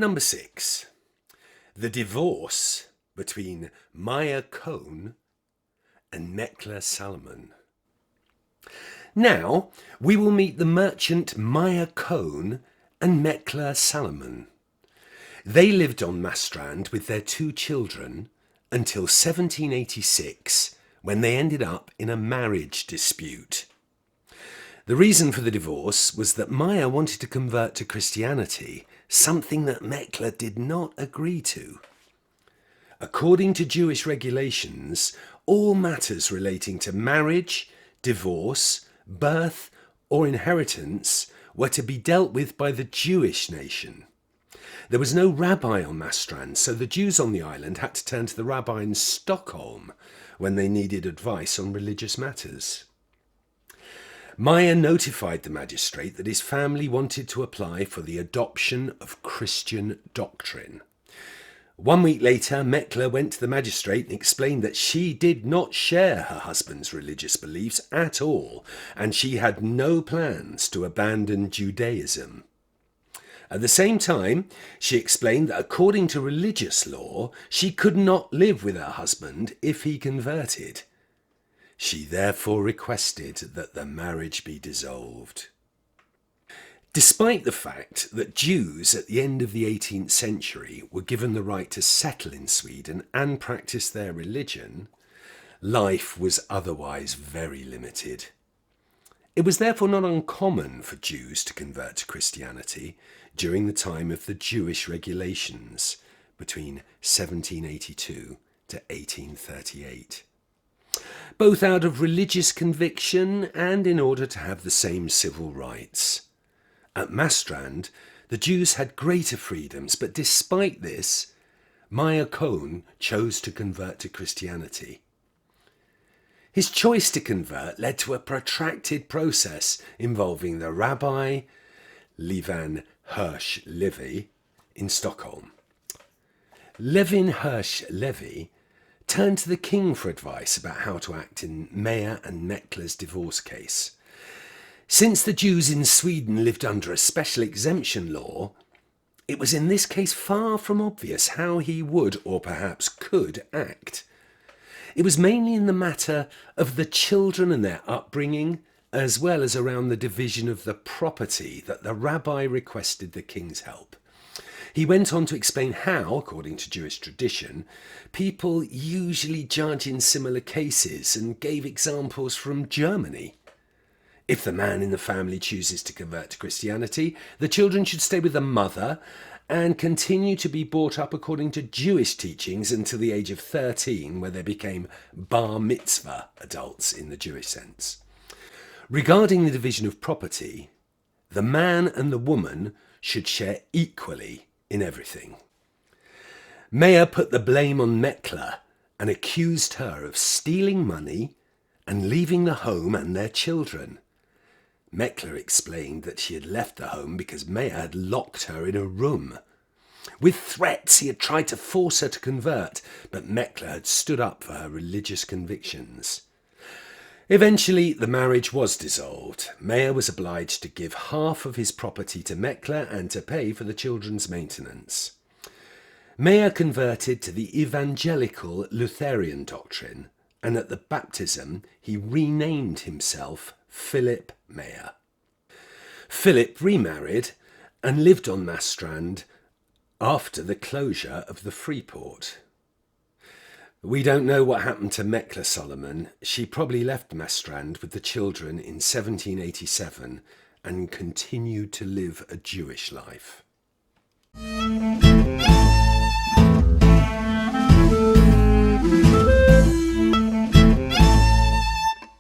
Number 6. The divorce between Maya Cohn and Mekla Salomon. Now we will meet the merchant Maya Cohn and Mekla Salomon. They lived on Mastrand with their 2 children until 1786, when they ended up in a marriage dispute. The reason for the divorce was that Maya wanted to convert to Christianity, something that Mekla did not agree to. According to Jewish regulations, all matters relating to marriage, divorce, birth, or inheritance were to be dealt with by the Jewish nation. There was no rabbi on Mastrand, so the Jews on the island had to turn to the rabbi in Stockholm when they needed advice on religious matters. Maya notified the magistrate that his family wanted to apply for the adoption of Christian doctrine. 1 week later, Mekla went to the magistrate and explained that she did not share her husband's religious beliefs at all, and she had no plans to abandon Judaism. At the same time, she explained that according to religious law, she could not live with her husband if he converted. She therefore requested that the marriage be dissolved. Despite the fact that Jews at the end of the 18th century were given the right to settle in Sweden and practice their religion, life was otherwise very limited. It was therefore not uncommon for Jews to convert to Christianity during the time of the Jewish regulations between 1782 to 1838. Both out of religious conviction and in order to have the same civil rights. At Mastrand, the Jews had greater freedoms, but despite this, Maya Cohn chose to convert to Christianity. His choice to convert led to a protracted process involving the rabbi, Levin Hirsch Levi, in Stockholm. Levin Hirsch Levi turned to the king for advice about how to act in Maya and Mekla's divorce case. Since the Jews in Sweden lived under a special exemption law, it was in this case far from obvious how he would, or perhaps could, act. It was mainly in the matter of the children and their upbringing, as well as around the division of the property, that the rabbi requested the king's help. He went on to explain how, according to Jewish tradition, people usually judge in similar cases, and gave examples from Germany. If the man in the family chooses to convert to Christianity, the children should stay with the mother and continue to be brought up according to Jewish teachings until the age of 13, where they became bar mitzvah adults in the Jewish sense. Regarding the division of property, the man and the woman should share equally in everything. Maya put the blame on Mekla and accused her of stealing money and leaving the home and their children. Mekla explained that she had left the home because Maya had locked her in a room. With threats, he had tried to force her to convert, but Mekla had stood up for her religious convictions. Eventually, the marriage was dissolved. Maya was obliged to give half of his property to Mekla and to pay for the children's maintenance. Maya converted to the evangelical Lutheran doctrine, and at the baptism he renamed himself Philip Maya. Philip remarried and lived on Mastrand after the closure of the Freeport. We don't know what happened to Mekla Salomon. She probably left Mastrand with the children in 1787 and continued to live a Jewish life.